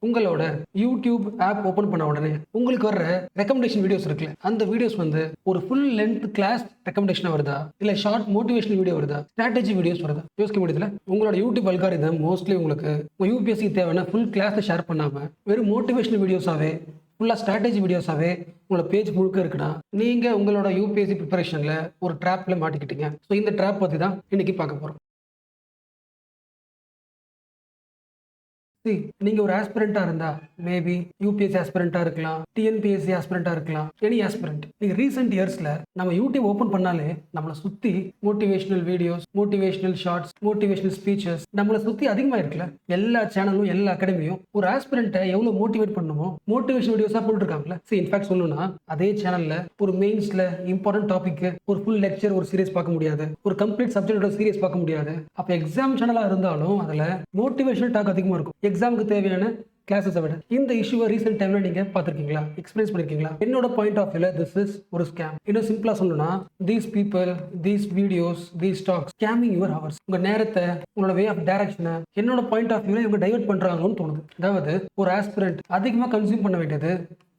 உங்களோட YouTube app open பண்ண உடனே உங்களுக்கு வர்ற ரெக்கமெண்டேஷன் வீடியோஸ் இருக்குல்ல, அந்த வீடியோஸ் வந்து ஒரு ஃபுல் லென்த் கிளாஸ் ரெக்கமெண்டேஷன் வருதா, இல்ல ஷார்ட் மோட்டிவேஷனல் வீடியோ வருதா, ஸ்ட்ராட்டஜி வீடியோஸ் வருதா? யோசிக்க முடியுதுல. உங்களோட யூடியூப் அல்காரிதம் மோஸ்ட்லி உங்களுக்கு உங்க யூபிஎஸ்சி தேவையான ஃபுல் கிளாஸ் ஷேர் பண்ணாம வெறும் மோட்டிவேஷனல் வீடியோஸாவே ஃபுல்லாக ஸ்ட்ராட்டஜி வீடியோஸாவே உங்களோட பேஜ் முழுக்க இருக்குன்னா நீங்கள் உங்களோட யூபிஎஸ்சி ப்ரிப்பரேஷனில் ஒரு ட்ராப்பில் மாட்டிக்கிட்டீங்க. ஸோ இந்த ட்ராப் பற்றி தான் இன்னைக்கு பார்க்க போகிறோம். நீங்க ஒரு ஆஸ்பிரண்டா இருந்தா மேபி யூபிஎஸ்சி ஆஸ்பிரண்டா இருக்கலாம், டிஎன்பிஎஸ்சி ஆஸ்பிரண்டா இருக்கலாம், எனி ஆஸ்பிரண்ட். நீங்க ரீசெண்ட் இயர்ஸ்ல நம்ம யூடியூப் ஓபன் பண்ணாலே நம்மளை சுத்தி motivational videos, motivational shorts, motivational speeches நம்மளை சுத்தி அதிகமா இருக்குல்ல. எல்லா சேனலும் எல்லா அகாடமியும் ஒரு ஆஸ்பிரண்ட்டை எவ்வளவு மோட்டிவேட் பண்ணணுமோ மோட்டிவேஷன் வீடியோஸா போட்டுருக்காங்கல்ல. இன்ஃபேக்ட் சொல்லணும்னா அதே சேனல்ல ஒரு மெயின்ஸ்ல இம்பார்ட்டன்ட் டாபிக் ஒரு ஃபுல் லெக்சர் ஒரு சீரியஸ் பார்க்க முடியாது, ஒரு கம்ப்ளீட் சப்ஜெக்டோட சீரியஸ் பார்க்க முடியாது. அப்ப எக்ஸாம் சேனலா இருந்தாலும் அதுல மோட்டிவேஷனல் டாக் அதிகமா இருக்கும் எக்ஸாமுக்கு தேவையான கிளாஸஸை விட. இந்த இஷ்யூவை ரீசெண்ட் டைம்ல நீங்க பார்த்துருக்கீங்களா, எக்ஸ்பீரியன்ஸ் பண்ணிருக்கீங்களா? என்னோட பாயிண்ட் ஆஃப் வியூல திஸ் இஸ் ஒரு ஸ்கேம். இன்னும் சிம்பிளா சொல்லணும்னா these people, these videos, these talks scamming your hours. உங்க நேரத்தை, உங்களோட வே ஆஃப் டைரக்ஷனை என்னோட பாயிண்ட் ஆஃப் வியூல இவங்க டைவர்ட் பண்றாங்கன்னு தோணுது. அதாவது ஒரு ஆஸ்பிரண்ட் அதிகமாக கன்சியூம் பண்ண வேண்டியது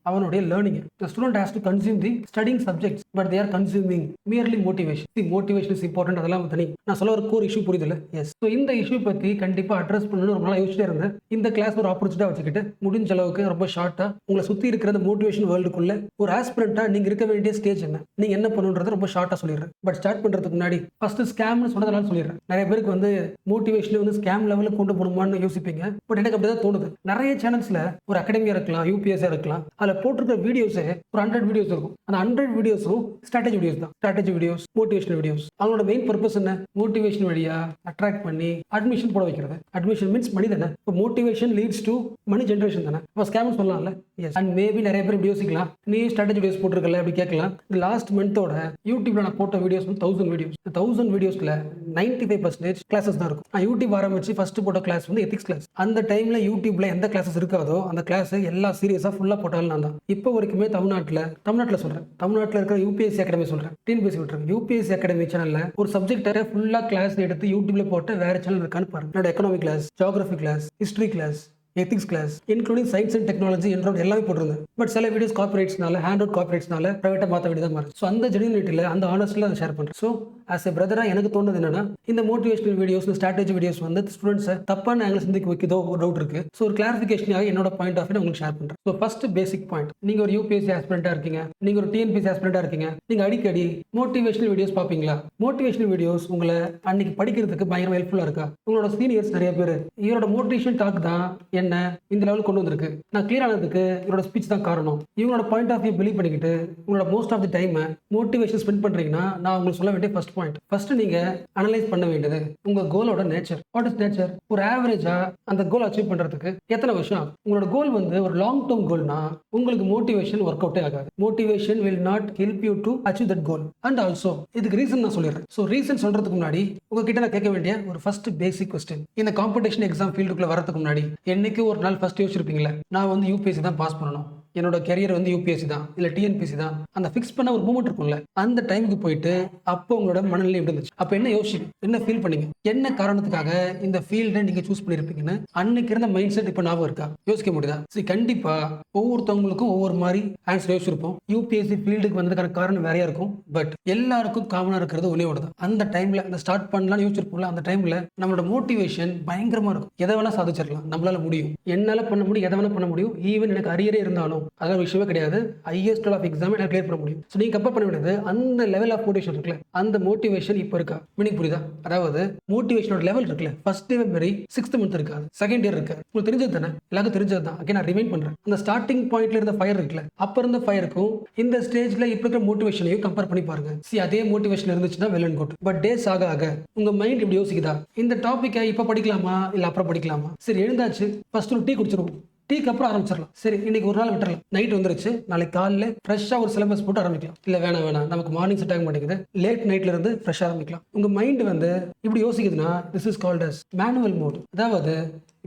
அவனுடைய learning. The student has to consume the studying subjects, but they are consuming merely motivation. See, motivation is important. அதெல்லாம் தனி. நான் சொல்ல ஒரு கோர் இஷ்யூ புரியுதுல்ல? எஸ். ஸோ இந்த இஷ்யூ பற்றி கண்டிப்பாக அட்ரஸ் பண்ணணும்னு ரொம்ப நாளாக யோசிச்சுட்டே இருந்தேன். இந்த கிளாஸ் ஒரு ஆப்பர்ச்சுனிட்டியாக வச்சுக்கிட்டு முடிஞ்ச அளவுக்கு ரொம்ப ஷார்ட்டாக உங்களை சுற்றி இருக்கிற அந்த மோட்டிவேஷன் வேர்ல்டுக்குள்ள ஒரு ஆஸ்பிரண்டா நீங்கள் இருக்க வேண்டிய ஸ்டேஜ் என்ன, நீங்கள் என்ன பண்ணுன்றதை ரொம்ப ஷார்ட்டாக சொல்லிடுறேன். பட் ஸ்டார்ட் பண்ணுறதுக்கு முன்னாடி ஃபர்ஸ்ட் ஸ்கேம்னு சொன்னதெல்லாம் சொல்லிடுறேன். நிறைய பேருக்கு வந்து மோட்டிவேஷன் வந்து ஸ்கேம் லெவலுக்கு கொண்டு போகணுமான்னு யோசிப்பீங்க. பட் எனக்கு அப்படி தான் தோணுது. நிறைய சேனல்ஸில் ஒரு அகாடமியாக இருக்கலாம், யூபிஎஸ்சியாக இருக்கலாம், அதில் போட்டிருக்க வீடியோஸ் ஒரு 100 வீடியோஸ் இருக்கும். அந்த 100 வீடியோஸும் ஸ்ட்ராட்டஜி வீடியோஸ் தான். Strategy videos, motivational videos. அவங்களோட மெயின் பர்பஸ் என்ன? மோட்டிவேஷன் வழியா அட்ராக்ட் பண்ணி அட்மிஷன் போட வைக்கிறது. அட்மிஷன் மீன்ஸ் மணி தானே. இப்போ motivation leads to money generation தானே. இப்போ ஸ்கேம் சொல்லலாம்ல. எஸ். அண்ட் மேபி நிறைய பேர் இப்படி யோசிக்கலாம், நீ ஸ்ட்ராட்டஜி வீடியோஸ் போட்டிருக்கல அப்படி கேட்கலாம். லாஸ்ட் மந்தோட யூடியூப்ல நான் போட்ட வீடியோஸ் 1000 வீடியோஸ். 1000 வீடியோஸ்ல 95% கிளாஸஸ் தான் இருக்கும். நான் யூடியூப் ஆரம்பிச்சு ஃபர்ஸ்ட் போட்ட கிளாஸ் வந்து எத்திக்ஸ் கிளாஸ். அந்த டைம்ல யூடியூப்ல எந்த கிளாஸஸ் இருக்காதோ அந்த கிளாஸ் எல்லா சீரியஸா ஃபுல்லா போட்டாலும் நான் தான். இப்போ வரைக்குமே தமிழ்நாட்டில் சொல்றேன், தமிழ்நாட்டில் இருக்கிற யூபிஎஸ்சி அகாடமி சொல்றேன், டிஎன்பிஎஸ்சி விட்டுறேன். யூபிஎஸ்சி அகாடமி சேனல்ல ஒரு சப்ஜெக்டை ஃபுல்லா கிளாஸ் எடுத்து யூடியூப்ல போட்டு வேற சேனல் இருக்கான்னு பாருங்க. என்னோட economic class, geography class, history class, ethics class, including science and technology என்ற எல்லாமே போட்டிருந்தேன். பட் சில வீடியோஸ் கார்பரேட்ஸ்னால, ஹேண்ட் அவுட் கார்பரேட்ஸ்னால பிரைவேட்டா மாற்ற வேண்டியதாக மாறும். ஸோ அந்த ஜெனியூனிட்டியில், அந்த ஆனஸ்ட்ல அதை ஷேர் பண்ணுறேன். ஸோ ஆஸ் எ பிரதரா எனக்கு தோணுது என்னன்னா, இந்த மோட்டிவேஷனல் வீடியோஸ், ஸ்ட்ராட்டஜி வீடியோஸ் வந்து ஸ்டூடெண்ட்ஸை தப்பான ஆங்கிள் சிந்திக்க வைக்கிறதோ ஒரு டவுட் இருக்கு. ஸோ ஒரு கிளாரிஃபிகேஷனாக என்னோட பாயிண்ட் ஆஃப் வியூ உங்களுக்கு ஷேர் பண்ணுறேன். ஸோ ஃபர்ஸ்ட் பேசிக் பாயிண்ட், நீங்க ஒரு யூபிஎஸ்சி ஆஸ்பிரண்டா இருக்கீங்க, நீங்க ஒரு டிஎன்பிஎஸ்சி ஆஸ்பிரண்டா இருக்கீங்க, நீங்க அடிக்கடி மோட்டிவேஷனல் வீடியோஸ் பார்ப்பீங்களா? மோட்டிவேஷனல் வீடியோஸ் உங்களை அன்னைக்கு படிக்கிறதுக்கு பயங்கர ஹெல்ப்ஃபுல்லா இருக்கா? உங்களோட சீனியர்ஸ் நிறைய பேர் இவரோட மோட்டிவேஷன் டாக் தான் என்ன இந்த லெவல் கொண்டு வந்திருக்கு, நான் கிளியர் ஆனதுக்கு இவரோட ஸ்பீச் தான் காரணம், இவங்களோட பாயிண்ட் ஆஃப் வியூ பிலீவ் பண்ணிக்கிட்டு உங்களோட most of the time motivation spend பண்றீங்கன்னா, நான் உங்களுக்கு சொல்ல வேண்டிய ஃபர்ஸ்ட் பாயிண்ட், ஃபர்ஸ்ட் நீங்க அனலைஸ் பண்ண வேண்டியது உங்க கோலோட நேச்சர். What is nature? ஒரு ஆவரேஜா அந்த கோல் அச்சீவ் பண்றதுக்கு எத்தனை வருஷம் ஆகும்? உங்களோட கோல் வந்து ஒரு லாங் டேர்ம் கோல்னா உங்களுக்கு மோட்டிவேஷன் ஒர்க் அவுட்டே ஆகாது. Motivation will not help you to achieve that goal. And also இதுக்கு ரீசன் நான் சொல்லிடுறேன். ஸோ ரீசன் சொல்றதுக்கு முன்னாடி உங்ககிட்ட நான் கேட்க வேண்டிய ஒரு ஃபர்ஸ்ட் பேசிக் கொஸ்டின், இந்த காம்படிஷன் எக்ஸாம் ஃபீல்டுக்குள்ள வரதுக்கு முன்னாடி என்னைக்கு ஒரு நாள் ஃபர்ஸ்ட் யோசிச்சிருப்பீங்களா, நான் வந்து யூபிஎஸ்சி தான் பாஸ் பண்ணணும், என்னோட கெரியர் வந்து யூபிஎஸ்சி தான் இல்ல டிஎன்பிஎஸ்சி தான், அந்த ஃபிக்ஸ் பண்ண ஒரு மூமெண்ட் இருக்கும்ல, அந்த டைமுக்கு போயிட்டு அப்போ உங்களோட மனநிலை எப்படி இருந்துச்சு? அப்போ என்ன யோசிச்சு, என்ன ஃபீல் பண்ணீங்க, என்ன காரணத்துக்காக இந்த ஃபீல்டை நீங்க சூஸ் பண்ணிருப்பீங்கன்னு அன்னைக்கு இருந்த மைண்ட் செட் இப்போ ஞாபகம் இருக்கா? யோசிக்க முடியுதா? சரி, கண்டிப்பா ஒவ்வொருத்தவங்களுக்கும் ஒவ்வொரு மாதிரி ஆன்சர் யோசிச்சிருப்போம். யூபிஎஸ்சி ஃபீல்டுக்கு வந்ததுக்கான காரணம் வேறையா இருக்கும். பட் எல்லாருக்கும் காமனா இருக்கிறது ஒன்னே ஒன்று தான். அந்த டைம்ல அந்த ஸ்டார்ட் பண்ணலாம்னு யோசிச்சிருப்போம்ல, அந்த டைம்ல நம்மளோட மோட்டிவேஷன் பயங்கரமா இருக்கும். எதை வேணா சாதிச்சிடலாம், நம்மளால முடியும், என்னால பண்ண முடியும், எதை வேணா பண்ண முடியும், ஈவன் எனக்கு அரியரே இருந்தாலும் அதெல்லாம் விஷயமே கிடையாது, ஹையஸ்ட் ஆஃப் எக்ஸாம் எனக்கு கிளியர் பண்ண முடியும். ஸோ நீங்க கம்பேர் பண்ண வேண்டியது அந்த லெவல் ஆஃப் மோட்டிவேஷன் இருக்குல்ல, அந்த மோட்டிவேஷன் இப்போ இருக்கா? மீனிங் புரியுதா? அதாவது மோட்டிவேஷனோட லெவல் இருக்குல்ல, ஃபர்ஸ்ட் இயர் மாதிரி 6th மந்த் இருக்காது, செகண்ட் இயர் இருக்காது. உங்களுக்கு தெரிஞ்சது தானே, எல்லாருக்கும் தெரிஞ்சது தான். ஓகே, நான் ரிமைண்ட் பண்றேன். அந்த ஸ்டார்டிங் பாயிண்ட்ல இருந்த ஃபயர் இருக்குல்ல, அப்ப இருந்த ஃபயருக்கும் இந்த ஸ்டேஜ்ல இப்போ இருக்கிற மோட்டிவேஷனையும் கம்பேர் பண்ணி பாருங்க. அதே மோட்டிவேஷன் இருந்துச்சுன்னா well and good. But days ஆக ஆக உங்க மைண்ட் இப்படி யோசிக்குதா, இந்த டாபிக்கை இப்ப படிக்கலாமா இல்ல அப்புறம் படிக்கலாமா? சரி, எழுந்தாச்சு, ஃபர்ஸ்ட் ஒரு டீ குடிச்சிருவோம், டீக்கு அப்புறம் ஆரம்பிச்சிடலாம். சரி, இன்னைக்கு ஒரு நாள் விட்டுறலாம், நைட் வந்துருச்சு, நாளைக்கு காலையில ஃப்ரெஷ்ஷா ஒரு சிலபஸ் போட்டு ஆரம்பிக்கலாம். இல்ல வேணாம், நமக்கு மார்னிங் செட் ஆக மாட்டேங்குது, லேட் நைட்ல இருந்து ஃப்ரெஷ்ஷா ஆரம்பிக்கலாம். உங்க மைண்ட் வந்து இப்படி யோசிக்குதுன்னா this is called as manual mode. அதாவது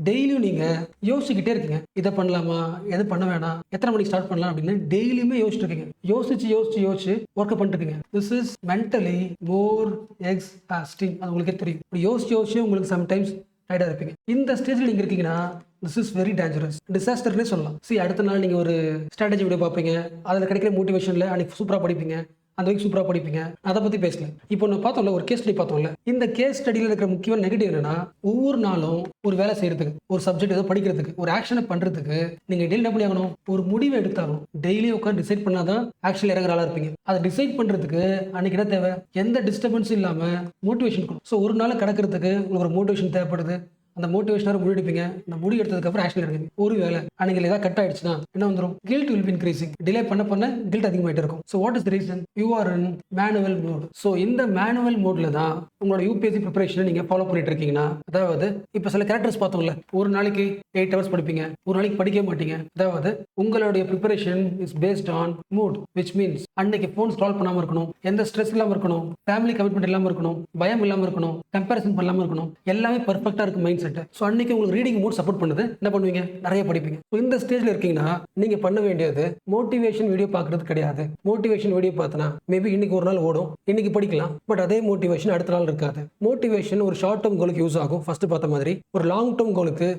டெய்லியும் நீங்க யோசிச்சுக்கிட்டே இருக்கீங்க, இதை பண்ணலாமா, எது பண்ண வேணாம், எத்தனை மணிக்கு ஸ்டார்ட் பண்ணலாம் அப்படின்னு டெய்லியுமே யோசிச்சுட்டு இருக்கீங்க. யோசிச்சு ஒர்க் பண்ணிட்டு இருக்கீங்க. This is mentally more exhausting. அது உங்களுக்கே தெரியும். யோசிச்சு உங்களுக்கு சம்டைம்ஸ் டயர்டாக இருப்பீங்க. இந்த ஸ்டேஜில் நீங்கள் இருக்கீங்கன்னா திஸ் இஸ் வெரி டேஞ்சரஸ், டிசாஸ்டர்னே சொல்லலாம். அடுத்த நாள் நீங்கள் ஒரு ஸ்ட்ராட்டஜி வீடியோ பார்ப்பீங்க, அதில் கிடைக்கிற மோட்டிவேஷனில் அன்றைக்கி சூப்பராக படிப்பீங்க, அந்த வீக் சூப்பராக படிப்பீங்க. அதை பற்றி பேசல. இப்போ நம்ம பார்த்தோம்ல, ஒரு கேஸ் ஸ்டடி பார்த்தோம்ல. இந்த கேஸ் ஸ்டடியில் இருக்கிற முக்கியமான நெகட்டிவ் என்னன்னா, ஒவ்வொரு நாளும் ஒரு வேலை செய்யறதுக்கு, ஒரு சப்ஜெக்ட் ஏதோ படிக்கிறதுக்கு, ஒரு ஆக்ஷனை பண்ணுறதுக்கு நீங்கள் டெய்லி என்ன பண்ணி ஆகணும், ஒரு முடிவை எடுத்தாகணும். டெய்லி உட்காந்து டிசைட் பண்ணாதான் ஆக்சுவலி இறங்குற ஆளாக இருப்பீங்க. அதை டிசைட் பண்ணுறதுக்கு அன்னைக்கு என்ன தேவை, எந்த டிஸ்டர்பன்ஸும் இல்லாமல் மோட்டிவேஷன் இருக்கணும். ஸோ ஒரு நாள் கடக்கிறதுக்கு உங்களுக்கு ஒரு மோட்டிவேஷன் தேவைப்படுது. அந்த மோட்டிவேஷனாக முடி எடுப்பீங்க. அந்த முடி எடுத்ததுக்கப்புறம் ஆக்ஷன் எடுங்க. ஒரு வேலை அன்னைக்கு ஏதாவது கட் ஆயிடுச்சுன்னா என்ன வந்துடும், guilt will be increasing. Delay பண்ண கில்ட் அதிகமாகிட்டு இருக்கும். So what is the reason, you are in manual mode. So இந்த மேனுவல் மோட்ல தான் உங்களோட யூபிஎஸ்சி ப்ரிப்பரேஷனை நீங்கள் ஃபாலோ பண்ணிட்டு இருக்கீங்கன்னா, அதாவது இப்போ சில கேரக்டர்ஸ் பார்த்தோம்ல, ஒரு நாளைக்கு 8 hours படிப்பீங்க, ஒரு நாளைக்கு படிக்க மாட்டீங்க. அதாவது உங்களுடைய preparation is based on mood, which means அன்னைக்கு ஃபோன் ஸ்க்ரால் பண்ணாமல் இருக்கணும், எந்த ஸ்ட்ரெஸ் இல்லாமல் இருக்கணும், ஃபேமிலி கமிட்மெண்ட் இல்லாமல் இருக்கணும், பயம் இல்லாமல் இருக்கணும், கம்பேரிசன் பண்ணாமல் இருக்கணும். எல்லாமே பர்ஃபெக்டாக இருக்கும் மைண்ட் செட். ஸோ அன்னைக்கு உங்களுக்கு ரீடிங் மூட் சப்போர்ட் பண்ணுது. என்ன பண்ணுவீங்க, நிறைய படிப்பீங்க. ஸோ இந்த ஸ்டேஜில் இருக்கீங்கன்னா நீங்க பண்ண வேண்டியது மோட்டிவேஷன் வீடியோ பார்க்கறது கிடையாது. மோட்டிவேஷன் வீடியோ பார்த்தனா மேபி இன்னைக்கு ஒரு நாள் ஓடும், இன்னைக்கு படிக்கலாம். பட் அதே மோட்டிவேஷன் அடுத்த நாள் இருக்காது. மோட்டிவேஷன் ஒரு ஷார்ட் டேர்ம் கோலுக்கு யூஸ் ஆகும், ஃபர்ஸ்ட் பார்த்த மாதிரி. ஒரு லாங் டேர்ம் கோலுக்கு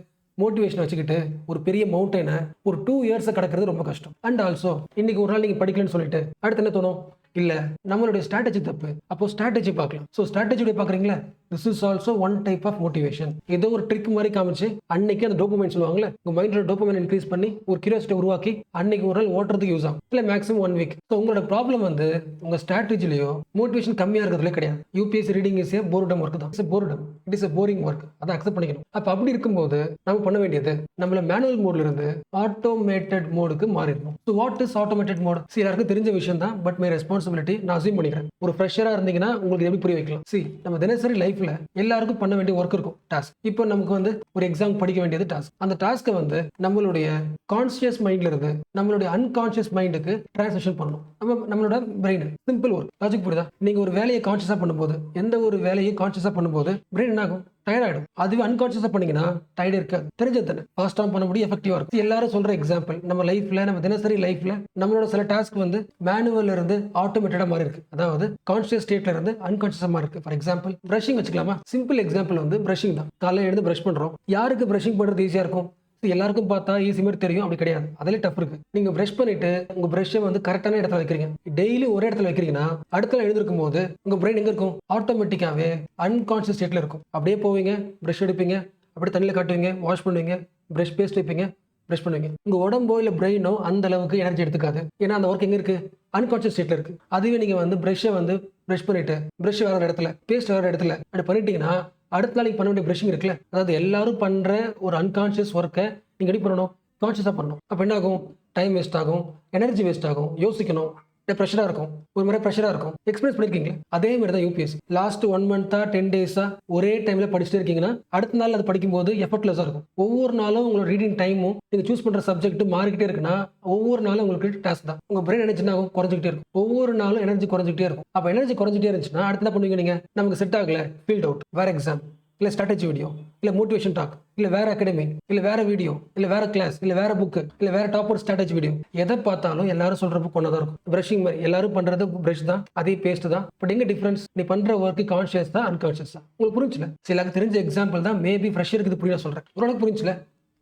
மோட்டிவேஷன் வச்சுக்கிட்டு ஒரு பெரிய மவுண்டனை ஒரு 2 years கடக்கிறது ரொம்ப கஷ்டம். அண்ட் ஆல்சோ இன்னைக்கு ஒரு நாள் நீங்க படிக்கலன்னு சொல்லிட்டு அடுத்து என்ன தோணும், இல்ல நம்மளுடைய ஸ்ட்ராட்டஜி தப்பு, அப்போ ஸ்ட்ராட்டஜி பார்க்கலாம். ஸோ ஸ்ட்ராட்டஜி பார்க்குறீங்களா, this is also one type of motivation. ஏதோ ஒரு ட்ரிக் மாதிரி காமிச்சு அன்னைக்கு அந்த டோபமைன் சொல்லுவாங்கல்ல, உங்க மைண்ட்ல டோபமைன் இன்க்ரீஸ் பண்ணி ஒரு கியூரியாசிட்டி உருவாக்கி அன்னைக்கு ஒரு நாள் ஓட்டுறதுக்கு யூஸ் ஆகும். இல்லை மேக்ஸிமம் 1 week. ஸோ உங்களோட ப்ராப்ளம் வந்து உங்க ஸ்ட்ராட்டஜிலையோ மோட்டிவேஷன் கம்மியாக இருக்கிறதுலே கிடையாது. UPSC reading is a boredom work தான். It's boredom, it is boring work. அதை அக்செப்ட் பண்ணிக்கணும். அப்போ அப்படி இருக்கும்போது நம்ம பண்ண வேண்டியது, நம்மள மேனுவல் மோட்ல இருந்து ஆட்டோமேட்டட் மோடுக்கு மாறிடணும். So what is automated mode? எல்லாருக்கும் தெரிஞ்ச விஷயம் தான், பட் மை ரெஸ்பான்சிபிலிட்டி நான் அஸ்யூம் பண்ணிக்கிறேன். ஒரு ஃப்ரெஷரா இருந்தீங்கன்னா உங்களுக்கு எப்படி புரிய வைக்கலாம். நம்ம தினசரி லைஃப்ல எல்லாருக்கும் பண்ண வேண்டிய ஒர்க் இருக்கும், டாஸ்க். இப்போ நமக்கு வந்து ஒரு எக்ஸாம் படிக்க வேண்டியது டாஸ்க். அந்த டாஸ்க்கை வந்து நம்மளுடைய கான்சியஸ் மைண்ட்ல இருந்து நம்மளுடைய அன்கான்சியஸ் மைண்டுக்கு டிரான்ஸ்லேஷன் பண்ணணும். நம்மளோட பிரெயின். சிம்பிள் ஒர்க், லாஜிக் புரியுதா? நீங்க ஒரு வேலையை கான்சியஸா பண்ணும்போது, எந்த ஒரு வேலையை கான்சியஸா பண்ணும்போது பிரெயின் என்ன ஆகும், டயர்ட் ஆயிடும். அதுவே அன்கான்சியஸா பண்ணீங்கன்னா டயர்ட் இருக்காது. தெரிஞ்சது தானே, ஃபாஸ்டா பண்ண முடியும், எஃபெக்டிவா இருக்கும். எல்லாரும் சொல்ற எக்ஸாம்பிள், நம்ம லைஃப்ல, நம்ம தினசரி லைஃப்ல நம்மளோட சில டாஸ்க் வந்து மேனுவல்ல இருந்து ஆட்டோமேட்டடா மாறி இருக்கு. அதாவது கான்சியஸ் ஸ்டேட்ல இருந்து அன்கான்சியஸா மாறி இருக்கு. ஃபார் எக்ஸாம்பிள் பிரஷிங் வச்சுக்கலாமா? சிம்பிள் எக்ஸாம்பிள் வந்து பிரஷிங் தான். காலையில எழுந்து பிரஷ் பண்றோம். யாருக்கு பிரஷிங் பண்றது ஈஸியா இருக்கும்? எல்லாருக்கும் பார்த்தா ஈஸி மாதிரி தெரியும், அப்படி கிடையாது. அதிலே டஃப் இருக்கு. நீங்க பிரஷ் பண்ணிட்டு உங்க பிரஷை வந்து கரெக்டான இடத்துல வைக்கிறீங்க, டெய்லி ஒரே இடத்துல வைக்கிறீங்கன்னா அடுத்த நாள் எழுந்திருக்கும் போது உங்க பிரெயின் எங்க இருக்கும், ஆட்டோமேட்டிக்காவே அன்கான்சியஸ் ஸ்டேட்ல இருக்கும். அப்படியே போவீங்க, பிரஷ் எடுப்பீங்க, அப்படியே தண்ணியில காட்டுவீங்க, வாஷ் பண்ணுவீங்க, பிரஷ் பேஸ்ட் வைப்பீங்க, பிரஷ் பண்ணுவீங்க. உங்க உடம்போ இல்ல பிரெயினோ அந்த அளவுக்கு எனர்ஜி எடுத்துக்காது. ஏன்னா அந்த ஒர்க் எங்க இருக்கு, அன்கான்சியஸ் ஸ்டேட்ல இருக்கு. அதுவே நீங்க வந்து பிரஷை வந்து பிரஷ் பண்ணிட்டு பிரஷ் வேற இடத்துல, பேஸ்ட் வேற இடத்துல அப்படி பண்ணிட்டீங்கன்னா அடுத்த நாளைக்கு பண்ண வேண்டிய பிரஷிங் இருக்குல்ல, அதாவது எல்லாரும் பண்ற ஒரு அன்கான்சியஸ் ஒர்க்கை நீங்க எப்படி பண்ணணும், கான்சியஸா பண்ணணும். அப்ப என்ன ஆகும், டைம் வேஸ்ட் ஆகும், எனர்ஜி வேஸ்ட் ஆகும், யோசிக்கணும், ப்ரெஷரா இருக்கும், ஒரு மாதிரி ப்ரெஷரா இருக்கும். எக்ஸ்பீரியன்ஸ் பண்ணிருக்கீங்களா? அதே மாதிரி தான் யூபிஎஸ்சி. லாஸ்ட் 1 month 10 days ஒரே டைம்ல படிச்சுட்டே இருக்கீங்கன்னா அடுத்த நாள் அது படிக்கும்போது எஃபர்ட்லெஸ்ஸா இருக்கும். ஒவ்வொரு நாளும் உங்களோட ரீடிங் டைமும் நீங்க சூஸ் பண்ற சப்ஜெக்ட் மாறிக்கிட்டே இருக்குன்னா ஒவ்வொரு நாளும் உங்களுக்கு டாஸ்க் தான். உங்க பிரெயின் எனர்ஜி ஆகும், குறைஞ்சிக்கிட்டே இருக்கும். ஒவ்வொரு நாளும் எனர்ஜி குறைஞ்சிக்கிட்டே இருக்கும். அப்ப எனர்ஜி குறைஞ்சிட்டே இருந்துச்சுன்னா அடுத்த என்ன பண்ணுவீங்க, நீங்க நமக்கு செட் ஆகல, ஃபீல்ட் அவுட், வேற எக்ஸாம், இல்லை ஸ்ட்ராட்டஜி வீடியோ, இல்லை மோட்டிவேஷன் டாக், இல்லை வேற அகாடமி, இல்லை வேற வீடியோ, இல்லை வேற கிளாஸ், இல்லை வேற புக்கு, இல்லை வேற டாப்பர் ஸ்ட்ராட்டஜி வீடியோ. எதை பார்த்தாலும் எல்லாரும் சொல்ற புக் ஒன்றா தான் இருக்கும். பிரஷிங் மாதிரி எல்லாரும் பண்றது பிரஷ் தான், அதே பேஸ்ட் தான். பட் எங்க டிஃபரன்ஸ், நீ பண்ற ஒர்க் கான்ஷியஸ் தான், அன்கான்ஷியஸ் தான். உங்களுக்கு புரிஞ்சுல? சிலருக்கு தெரிஞ்ச எக்ஸாம்பிள் தான், மேபி ஃப்ரெஷருக்கு இது புரிய சொல்றேன். ஓரளவுக்கு புரிஞ்சுல?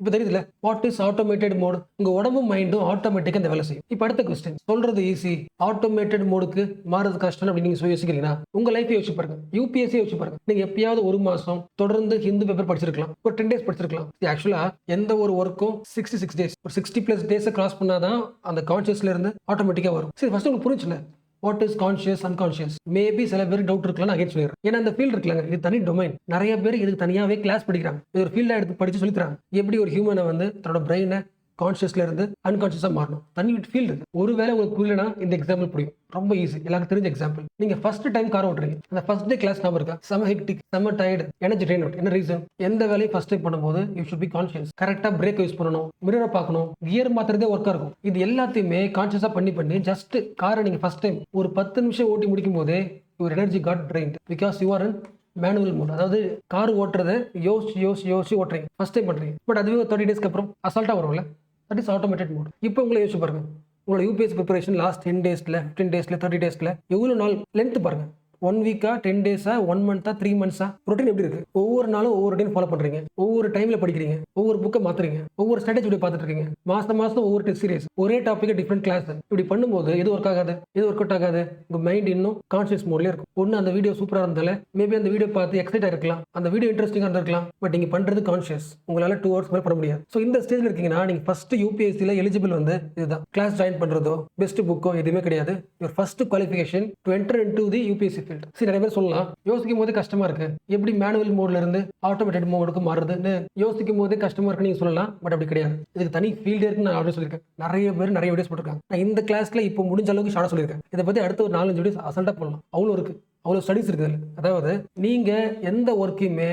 இப்போ தெரியுதுல, வாட் இஸ் ஆட்டோமேட்டட் மோட்? உங்க உடம்பும் மைண்டும் ஆட்டோமேட்டிக்கா இந்த வேலை செய்யும். இப்போ அடுத்த கொஸ்டின், சொல்றது ஈஸி, ஆட்டோமேட்டட் மோடுக்கு மாறது கஷ்டம் அப்படின்னு நீங்க யோசிக்கிறீங்கன்னா உங்க லைஃப் யோசிச்சு பாருங்க, யூபிஎஸ்சி யோசிச்சு பாருங்க. நீங்க எப்பயாவது ஒரு மாசம் தொடர்ந்து ஹிந்து பேப்பர் படிச்சிருக்கலாம், ஒரு 10 days படிச்சிருக்கலாம். ஆக்சுவலா எந்த ஒரு ஒர்க்கும் 66 days, ஒரு 60+ days கிராஸ் பண்ணாதான் அந்த கான்சியஸ்ல இருந்து ஆட்டோமேட்டிக்கா வரும். சரி, ஃபர்ஸ்ட் உங்களுக்கு புரிஞ்சுல what is conscious, unconscious? Maybe சில பேருக்கு டவுட் இருக்கலாம், அகைன் சொல்லிடுறேன். ஏன்னா அந்த ஃபீல்டு இருக்குல்லங்க, இது தனி டொமைன். நிறைய பேர் இதுக்கு தனியாவே கிளாஸ் படிக்கிறாங்க, இது ஒரு ஃபீல்டா எடுத்து படிச்சு சொல்லித்தராங்க. எப்படி ஒரு ஹியூமனை வந்து தன்னோட பிரெயினை கான்ஷியஸ்ல இருந்து அன்கான்ஷியஸா மாறணும், தனி ஃபீல்டு இருக்கு. ஒருவேளை உங்களுக்கு புரியலனா இந்த எக்ஸாம்பிள் புரியும், ரொம்ப ஈஸி, எல்லாருக்கும் தெரிஞ்ச எக்ஸாம்பிள். நீங்க ஃபர்ஸ்ட் டைம் கார் ஓட்டுறீங்க, அந்த ஃபர்ஸ்ட் டே கிளாஸ் ஞாபகம் இருக்கா? செம ஹெக்டிக், செம டயர்டு, எனர்ஜி ட்ரெயின் அவுட். என்ன ரீசன்? எந்த வேலையும் ஃபர்ஸ்ட் டைம் பண்ணும்போது யூ ஷுட் பி கான்ஷியஸ். கரெக்டா பிரேக் யூஸ் பண்ணணும், மிரரை பார்க்கணும், கியர் மாத்துறதே ஒர்க்கா இருக்கும். இது எல்லாத்தையுமே கான்ஷியஸா பண்ணி ஜஸ்ட் காரை நீங்க ஃபர்ஸ்ட் டைம் ஒரு 10 நிமிஷம் ஓட்டி முடிக்கும் போதே your energy got drained because you are in manual mode. அதாவது கார் ஓட்டுறதை யோசிச்சு ஓட்டுறீங்க, ஃபர்ஸ்ட் டைம் பண்றீங்க. பட் அதுவே 30 days அப்புறம் அசால்ட்டா வரும்ல, தட் இஸ் ஆட்டோமேட்டட் மோட். இப்போ உங்களை யோசிச்சு பாருங்க, உங்களோட UPSC preparation last 10 days 15 days 30 days எவ்வளவு நாள் லென்த் பாருங்க. 1 வீக்கா, 10 டேஸா, 1 மந்த்தா, 3 மந்த்ஸா, ரொட்டீன் எப்படி இருக்கு? ஒவ்வொரு நாளும் ஒவ்வொரு ரொட்டீன் ஃபாலோ பண்றீங்க, ஒவ்வொரு டைம்ல படிக்கிறீங்க, ஒவ்வொரு புக்கை மாத்துறீங்க, ஒவ்வொரு ஸ்ட்ராட்டஜி வீடியோ பார்த்துட்டு இருக்கீங்க, மாசம் ஒவ்வொரு டெஸ்ட் சீரிஸ், ஒரே டாபிக் டிஃப்ரெண்ட் கிளாஸ். இப்படி பண்ணும்போது எது ஒர்க் ஆகாது, எது ஒர்க் அவுட் ஆகாது. உங்க மைண்ட் இன்னும் கான்ஷியஸ் மோட்ல இருக்கும். ஒன்னு அந்த வீடியோ சூப்பரா இருந்தால மேபி அந்த வீடியோ பார்த்து எக்ஸைட் ஆயிருக்கலாம், அந்த வீடியோ இன்ட்ரெஸ்டிங்கா இருந்திருக்கலாம். பட் நீங்க பண்றது கான்ஷியஸ், உங்களால 2 ஹவர்ஸ் மேல பண்ண முடியாது. ஸோ இந்த ஸ்டேஜ்ல இருக்கீங்கன்னா நீங்க ஃபர்ஸ்ட் யூபிஎஸ்சில எலிஜிபிள் வந்து இதுதான். கிளாஸ் ஜாயின் பண்றதோ பெஸ்ட் புக்கோ எதுவுமே கிடையாது. Your first qualification to enter into the UPSC field. சரி, நிறைய பேர் சொல்லலாம், யோசிக்கும் போதே கஷ்டமா இருக்கு, எப்படி மேனுவல் மோட்ல இருந்து ஆட்டோமேட்டட் மோடுக்கு மாறுதுன்னு யோசிக்கும் போதே கஷ்டமா இருக்குன்னு நீங்க சொல்லலாம். பட் அப்படி கிடையாது. இதுக்கு தனி ஃபீல்டு இருக்குன்னு நான் ஆல்ரெடி சொல்லியிருக்கேன். நிறைய பேர் நிறைய வீடியோஸ் போட்டிருக்காங்க. நான் இந்த கிளாஸ்ல இப்போ முடிஞ்ச அளவுக்கு ஷார்ட் சொல்லியிருக்கேன். இதை பத்தி அடுத்த ஒரு 4-5 வீடியோஸ் அசல்ட்டா போடலாம். அவ்வளோ இருக்கு, அவ்வளோ ஸ்டடிஸ் இருக்குது. அதாவது நீங்க எந்த ஒர்க்கையுமே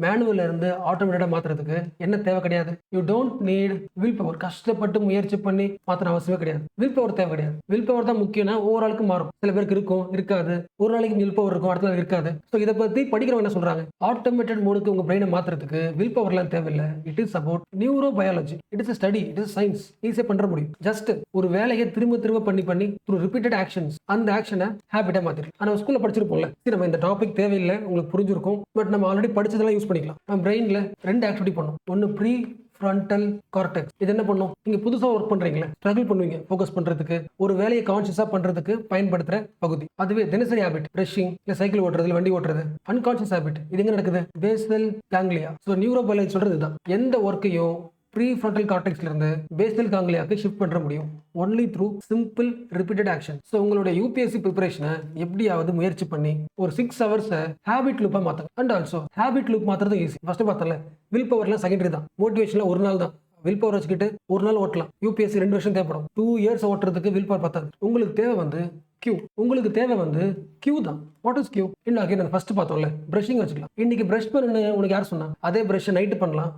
மேனுவல்ல இருந்து ஆட்டோமேட்டடா மாத்துறதுக்கு என்ன தேவை கிடையாது. You don't need will power. கஷ்டப்பட்டு முயற்சி பண்ணி மாத்திர அவசியமே கிடையாது. வில் பவர் தேவை கிடையாது. வில் பவர் தான் முக்கியம்னா ஒவ்வொரு ஆளுக்கு மாறும். சில பேருக்கு இருக்கும், இருக்காது. ஒரு நாளைக்கு வில் பவர் இருக்கும், அடுத்த நாள் இருக்காது. ஸோ இதை பத்தி படிக்கிறவங்க என்ன சொல்றாங்க, ஆட்டோமேட்டட் மோடுக்கு உங்க பிரெயினை மாத்துறதுக்கு வில் பவர்லாம் தேவையில்லை. It is about neuro biology. It is study, it is science. ஈஸியாக பண்ற முடியும். ஜஸ்ட் ஒரு வேலையை திரும்ப திரும்ப பண்ணி த்ரூ ரிப்பீட்டட் ஆக்ஷன்ஸ் அந்த ஆக்ஷனை ஹேபிட்டா மாத்திரலாம். ஆனால் ஸ்கூல்ல படிச்சிருப்போம்ல, சரி நம்ம இந்த டாபிக் தேவையில்லை, உங்களுக்கு புரிஞ்சிருக்கும், பட் நம்ம ஆல்ரெடி படிச்சதெல்லாம் யூஸ் பண்ணிக்கலாம். நம்ம பிரெயின்ல 2 ஆக்டிவிட்டி பண்ணும். ஒன்னு ப்ரீ ஃப்ரண்டல் கார்டெக்ஸ். இது என்ன பண்ணும், நீங்க புதுசா ஒர்க் பண்றீங்களா, ஸ்ட்ரகிள் பண்ணுவீங்க ஃபோக்கஸ் பண்றதுக்கு, ஒரு வேலையை கான்ஷியஸா பண்றதுக்கு பயன்படுத்துற பகுதி. அதுவே தினசரி ஹேபிட், பிரஷிங், இல்ல சைக்கிள் ஓட்டுறது, வண்டி ஓட்டுறது. அன்கான்ஷியஸ் ஹேபிட், இது எங்க நடக்குது, பேசல் காங்லியா. ஸோ நியூரோ பயாலஜி சொல்றது இதுதான். எந்த ஒர்க்கையும் ப்ரீ ஃப்ரண்டல் கார்டெக்ஸ்ல இருந்து பேசல் காங்லியாக்கு ஷிஃப்ட் பண்ற முடியும் only through simple repeated action. So உங்களுடைய யூபிஎஸ்சி ப்ரிப்பரேஷனை எப்படியாவது முயற்சி பண்ணி ஒரு 6 ஹவர்ஸ் ஹேபிட் லூப்பா மாத்துங்க. அண்ட் ஆல்சோ ஹேபிட் லூப் மாத்துறது ஈஸி. ஃபர்ஸ்ட் பார்த்தல வில் பவர்லாம் செகண்டரி தான். மோட்டிவேஷன்ல ஒரு நாள் தான். வில் பவர் வச்சுக்கிட்டு ஒரு நாள் ஓட்டலாம். யூபிஎஸ்சி 2 வருஷம் தேவைப்படும். 2 இயர்ஸ் ஓட்டுறதுக்கு வில் பவர் பத்தாது. உங்களுக்கு தேவை வந்து கியூ. உங்களுக்கு தேவை வந்து கியூ தான். What is cue? இன்னும் அகைன் ஃபர்ஸ்ட் பார்த்தோம்ல, பிரஷிங் வச்சுக்கலாம். இன்னைக்கு பிரஷ் பண்ணு உனக்கு யார் சொன்னா? அதே பிரஷ் நைட்டு பண்ணலாம்,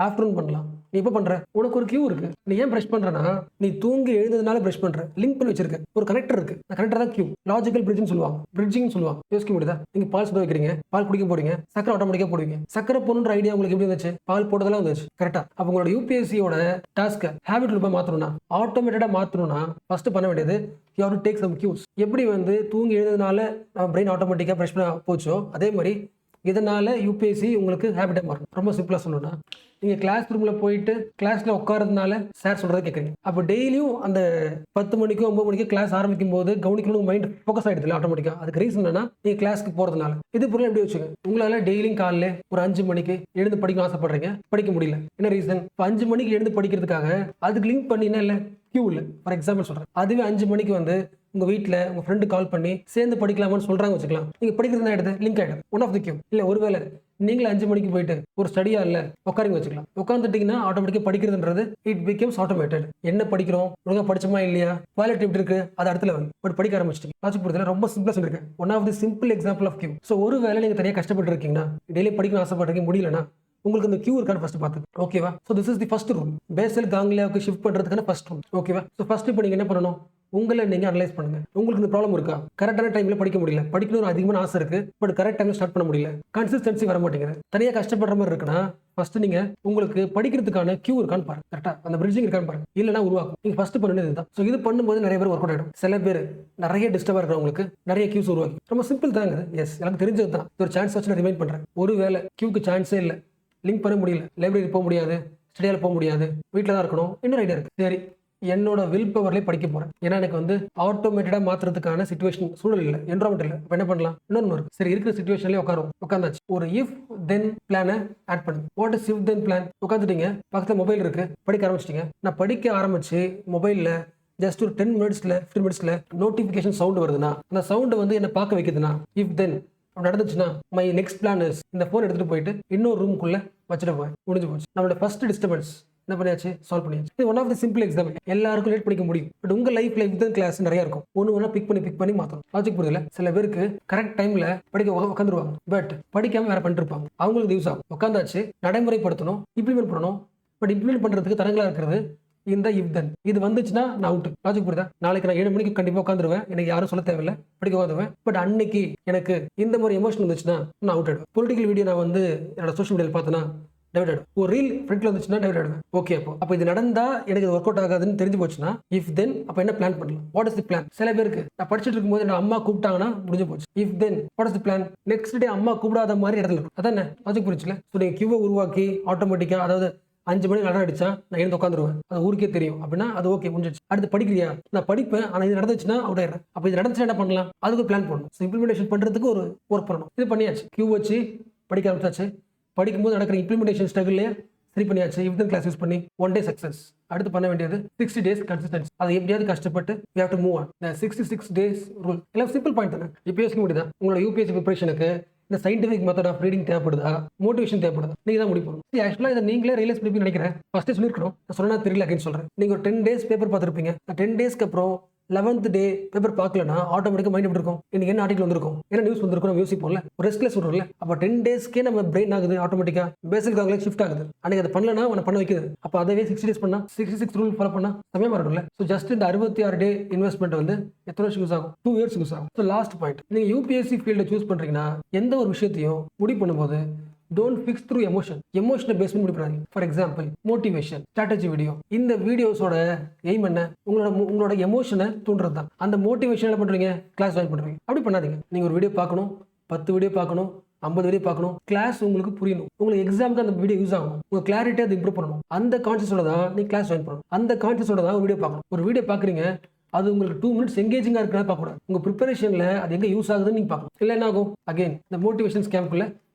ஆஃப்டர்நூன் பண்ணலாம். நீ எப்போ பண்ற? உனக்கு ஒரு கியூ இருக்கு. நீ ஏன் பிரஷ் பண்றனா, நீ தூங்கி எழுந்ததுனால பிரஷ் பண்ற. லிங்க் பண்ணி வச்சிருக்க ஒரு கனெக்டர் இருக்கு. அந்த கனெக்டர் தான் கியூ. லாஜிக்கல் பிரிட்ஜ்னு சொல்லுவாங்க, பிரிட்ஜிங் சொல்லுவாங்க. யோசிக்க முடியுதா? நீங்க பால் சுட வைக்கிறீங்க, பால் குடிக்க போறீங்க, சக்கரை ஆட்டோமேட்டிக்கா போடுவீங்க. சக்கரை போடணுன்ற ஐடியா உங்களுக்கு எப்படி வந்துச்சு? பால் போட்டதெல்லாம் வந்துச்சு. கரெக்டா? அப்ப உங்களோட யூபிஎஸ்சியோட டாஸ்க் ஹேபிட் ரூபா மாத்தணும்னா, ஆட்டோமேட்டடா மாத்தணும்னா ஃபர்ஸ்ட் பண்ண வேண்டியது you have to take some cues. எப்படி வந்து தூங்கி எழுந்ததுனால நம்ம பிரெயின் ஆட்டோமேட்டிக்கா பிரஷ் பண்ண போச்சோ, அதே மாதிரி இதனால யூபிஎஸ்சி உங்களுக்கு ஹேபிட்டா மாறும். ரொம்ப சிம்பிளா சொல்லணும்னா, நீங்க கிளாஸ் ரூம்ல போயிட்டு கிளாஸ்ல உட்காரதுனால சார் சொல்றதை கேட்குறீங்க. அப்போ டெய்லியும் அந்த 10 மணிக்கோ 9 மணிக்கோ கிளாஸ் ஆரம்பிக்கும் போது கவனிக்கணும், மைண்ட் ஃபோக்கஸ் ஆயிடுது ஆட்டோமேட்டிக்கா. அதுக்கு ரீசன் என்னன்னா, நீங்க கிளாஸ்க்கு போறதுனால. இது பொருள் எப்படி வச்சுங்க, உங்களால டெய்லியும் காலையில ஒரு 5 மணிக்கு எழுந்து படிக்க ஆசைப்படுறீங்க, படிக்க முடியல. என்ன ரீசன்? இப்போ 5 மணிக்கு எழுந்து படிக்கிறதுக்காக அதுக்கு லிங்க் பண்ணினா இல்லை கியூ இல்லை. ஃபார் எக்ஸாம்பிள் சொல்றேன். அதுவே 5 மணிக்கு வந்து உங்க வீட்டில் உங்க ஃப்ரெண்டு கால் பண்ணி சேர்ந்து படிக்கலாமான்னு சொல்றாங்க வச்சுக்கலாம். நீங்க படிக்கிறது ஆயிடுது, லிங்க் ஆயிடுது. One of the cue. இல்ல ஒருவேளை நீங்களும் 5 மணிக்கு போயிட்டு ஒரு ஸ்டடியா இல்ல உட்காருங்க வச்சுக்கலாம். உட்காந்துட்டீங்கன்னா ஆட்டோமேட்டிக்கா படிக்கிறதுன்றது இட் பிகம்ஸ் ஆட்டோமேட்டட். என்ன படிக்கிறோம், ஒழுங்கா படிச்சோமா இல்லையா, குவாலிட்டி எப்படி இருக்கு, அது அடுத்த லெவல். பட் படிக்க ஆரம்பிச்சிட்டீங்க. லாஜிக் புரியுதுல? ரொம்ப சிம்பிளா சொல்லிருக்கேன். One of the simple example of cue. So ஒரு வேலை நீங்க தனியாக கஷ்டப்பட்டு இருக்கீங்கன்னா, டெய்லி படிக்கணும் ஆசைப்படுறீங்க, முடியலன்னா உங்களுக்கு இந்த கியூ இருக்கான்னு ஃபர்ஸ்ட் பார்த்து. ஓகேவா? So this is the first rule. Basal காங்லியாவுக்கு ஷிஃப்ட் பண்றதுக்கான ஃபர்ஸ்ட் ரூல். ஓகேவா? ஸோ ஃபர்ஸ்ட் இப்போ நீங்க என்ன பண்ணணும், உங்களை நீங்க அனலைஸ் பண்ணுங்க. உங்களுக்கு இந்த ப்ராப்ளம் இருக்கா? கரெக்டான டைம்ல படிக்க முடியல, படிக்கணும் அதிகமான ஆசை இருக்கு, பட் கரெக்ட் டைம்ல ஸ்டார்ட் பண்ண முடியல, கன்சிஸ்டன்சி வர மாட்டேங்குது, தனியாக கஷ்டப்படுற மாதிரி இருக்குன்னா ஃபர்ஸ்ட் நீங்க உங்களுக்கு படிக்கிறதுக்கான கியூ இருக்கான்னு பாருங்க. கரெக்டா அந்த பிரிட்ஜிங் இருக்கான்னு பாருங்க. இல்லைன்னா உருவாக்கும். நீங்க ஃபர்ஸ்ட் பண்ணுறது இதுதான். ஸோ இது பண்ணும்போது நிறைய பேர் ஒர்க் அவுட் ஆயிடும். சில பேர் நிறைய டிஸ்டர்பா இருக்கிறவங்களுக்கு நிறைய கியூஸ் உருவாக்கி. ரொம்ப சிம்பிள் தாங்க. எஸ், எனக்கு தெரிஞ்சது தான். ஒரு சான்ஸ் வச்சு நான் ரிமைண்ட் பண்றேன். ஒரு வேலை கியூக்கு சான்ஸே இல்லை, லிங்க் பண்ண முடியல, லைப்ரரி போக முடியாது, ஸ்டடியால் போக முடியாது, வீட்டில் தான் இருக்கணும், இன்னொரு ஐடியா இருக்கு. சரி, என்னோட வில் பவர்லேயே படிக்க போறேன். ஏன்னா எனக்கு வந்து ஆட்டோமேட்டடா மாத்துறதுக்கான சிச்சுவேஷன் சூழல் இல்லை, என்வரான்மெண்ட் இல்லை. என்ன பண்ணலாம்? இன்னொன்று இருக்கு. சரி, இருக்கிற சிச்சுவேஷன்லேயே உட்காந்தாச்சு. ஒரு இஃப் தென் பிளானை ஆட் பண்ணுங்க. What is if then plan? உட்காந்துட்டீங்க, பக்கத்தில் மொபைல் இருக்கு, படிக்க ஆரம்பிச்சிட்டீங்க. நான் படிக்க ஆரம்பிச்சு மொபைலில் ஜஸ்ட் ஒரு 10 மினிட்ஸ்ல 15 மினிட்ஸ்ல நோட்டிஃபிகேஷன் சவுண்ட் வருதுன்னா, அந்த சவுண்ட் வந்து என்ன பார்க்க வைக்குதுன்னா, இஃப் தென் நடந்துச்சுன்னா மை நெக்ஸ்ட் பிளான் இஸ் இந்த ஃபோன் எடுத்துட்டு போயிட்டு இன்னொரு ரூமுக்குள்ள வச்சுட்டு போய் முடிஞ்சு போச்சு. நம்மளோட ஃபர்ஸ்ட் டிஸ்டர்பன்ஸ் என்ன பண்ணியாச்சு, சால்வ் பண்ணியாச்சு. இது one of the simple example. எல்லாருக்கும் லேட் படிக்க முடியும். பட் உங்க லைஃப்ல இதுதான் கிளாஸ் நிறைய இருக்கும். ஒன்று பிக் பண்ணி மாற்றணும். லாஜிக் புரியல? சில பேருக்கு கரெக்ட் டைம்ல படிக்க உட்காந்துருவாங்க, பட் படிக்காம வேற பண்ணிட்டு இருப்பாங்க. அவங்களுக்கு யூஸ் ஆகும். உட்காந்தாச்சு, நடைமுறைப்படுத்தணும், இம்ப்ளிமெண்ட் பண்ணணும். பட் இம்ப்ளிமெண்ட் பண்றதுக்கு தரங்களா இருக்கிறது இந்த இஃப் தென். இது வந்துச்சுன்னா நான் அவுட். லாஜிக் புரியுதா? நாளைக்கு நான் 7 மணிக்கு கண்டிப்பா உட்காந்துருவேன், எனக்கு யாரும் சொல்ல தேவையில்லை, படிக்க உட்காந்துருவேன். பட் அன்னைக்கு எனக்கு இந்த மாதிரி எமோஷன் வந்துச்சுன்னா நான் அவுட் ஆயிடுவேன். பொலிட்டிக்கல் வீடியோ நான் வந்து என்னோட சோஷியல் மீடியாவில் பார்த்தேன்னா டிவைட் ஆகிடும். ஒரு ரீல் ஃப்ரண்ட்ல வந்துச்சுன்னா டிவைட் ஆகிடும். ஓகே, அப்போ இது நடந்தா எனக்கு ஒர்க் அவுட் ஆகாதுன்னு தெரிஞ்சு போச்சுன்னா இஃப் தென் அப்போ என்ன பிளான் பண்ணலாம்? What is the plan? சில பேருக்கு நான் படிச்சுட்டு இருக்கும்போது நான் அம்மா கூப்பிட்டாங்கன்னா முடிஞ்சு போச்சு. If then what is the plan? Next day அம்மா கூப்பிடாத மாதிரி இடத்துல இருக்கும். அதானே லாஜிக் புரிச்சுல? ஸோ நீங்கள் கியூவை உருவாக்கி ஆட்டோமேட்டிக்காக, அதாவது 5 மணிக்கு அலாரம் அடிச்சா நான் எழுந்து உட்காந்துருவேன், அது ஊருக்கே தெரியும் அப்படின்னா அது ஓகே, முடிஞ்சிச்சு. அடுத்து படிக்கிறியா? நான் படிப்பேன், ஆனால் இது நடந்துச்சுன்னா அவுட் ஆயிடுறேன். அப்போ இது நடந்துச்சுன்னா என்ன பண்ணலாம்? அதுக்கு பிளான் பண்ணணும். ஸோ இம்ப்ளிமெண்டேஷன் பண்ணுறதுக்கு ஒரு ஒர்க் பண்ணணும். இது பண்ணியாச்சு, கியூ வச்சு படிக்க ஆரம்பிச்சாச்சு. படிக்கும்போது நடக்கிற இம்ப்ளிமெண்டேஷன் ஸ்ட்ரகிள்லேயே சரி பண்ணியாச்சு. இஃப் தென் கிளாஸ் யூஸ் பண்ணி 1 day சக்ஸஸ். அடுத்து பண்ண வேண்டியது 60 days கன்சிஸ்டன்சி. அதை எப்படியாவது கஷ்டப்பட்டு we have to move on. The 66 days rule எல்லாம் சிம்பிள் பாயிண்ட் தானே. இப்போ யோசிக்க முடியுதா? உங்களோட யூபிஎஸ்சி ப்ரிப்பரேஷனுக்கு இந்த சயின்டிஃபிக் மெத்தட் ஆஃப் ரீடிங் தேவைப்படுதா, மோட்டிவேஷன் தேவைப்படுதா? நீங்க தான் முடிவு பண்ணணும். ஆக்சுவலாக இதை நீங்களே ரியலைஸ் பண்ணி நினைக்கிறேன். ஃபர்ஸ்டே சொல்லிருக்கணும், நான் சொன்னா தெரியல அப்படின்னு சொல்றேன். நீங்க ஒரு 10 days பேப்பர் பார்த்துருப்பீங்க. 10 daysக்கு அப்புறம் 11th day பேப்பர் பார்க்கலன்னா ஆட்டோமேட்டிக்காக மைண்ட் எப்படி இருக்கும்? இன்னைக்கு என்ன ஆர்டிகல் வந்திருக்கும், என்ன நியூஸ் வந்திருக்கும், நம்ம யோசிப்போம்ல, ஒரு ரெஸ்ட்லெஸ் வரும்ல. அப்போ 10 daysக்கே நம்ம பிரெயின் ஆகுது, ஆட்டோமேட்டிக்காக பேசிக் காங்கில் ஷிஃப்ட் ஆகுது. அன்னைக்கு அதை பண்ணலன்னா அவனை பண்ண வைக்குது. அப்போ அதே 60 days பண்ணா 66 ரூல் ஃபாலோ பண்ணா சமயமா இருக்கும்ல. ஸோ ஜஸ்ட் இந்த 66 day இன்வெஸ்ட்மெண்ட் வந்து எத்தனை வருஷம் யூஸ் ஆகும்? 2 years யூஸ் ஆகும். ஸோ லாஸ்ட் பாயிண்ட், நீங்க யூபிஎஸ்சி ஃபீல்டை சூஸ் பண்றீங்கன்னா எந்த ஒரு விஷயத்தையும் முடிவு பண்ணும்போது டோன்ட் ஃபிக்ஸ் த்ரூ எமோஷன். எமோஷனை பேஸ் பண்ணி முடிவு பண்ணாதீங்க. For example motivation, strategy video. இந்த வீடியோஸோட எய்ம் என்ன? உங்களோட எமோஷனை தூண்டுறது தான். அந்த மோட்டிவேஷன் என்ன பண்றீங்க? கிளாஸ் ஜாயின் பண்றீங்க. அப்படி பண்ணாதீங்க. நீங்க ஒரு வீடியோ பார்க்கணும், 10 வீடியோ பார்க்கணும், 50 வீடியோ பார்க்கணும். கிளாஸ் உங்களுக்கு புரியணும், உங்களுக்கு எக்ஸாமுக்கு அந்த வீடியோ யூஸ் ஆகும், உங்க கிளாரிட்டி அதை இம்ப்ரூவ் பண்ணணும். அந்த கான்சியஸோட தான் நீ கிளாஸ் ஜாயின் பண்ணணும். அந்த கான்சியஸோட தான் ஒரு வீடியோ பார்க்கணும். ஒரு வீடியோ பார்க்குறீங்க, அது உங்களுக்கு 2 minutes எங்கேஜிங்காக இருக்கிறத பார்க்கக்கூடாது. உங்க ப்ரிப்பரேஷன்ல அது எங்கே யூஸ் ஆகுதுன்னு நீங்க பார்க்கணும். இல்லை என்ன ஆகும்? அகைன் இந்த மோட்டிவேஷன் ஸ்கேம்குள்ள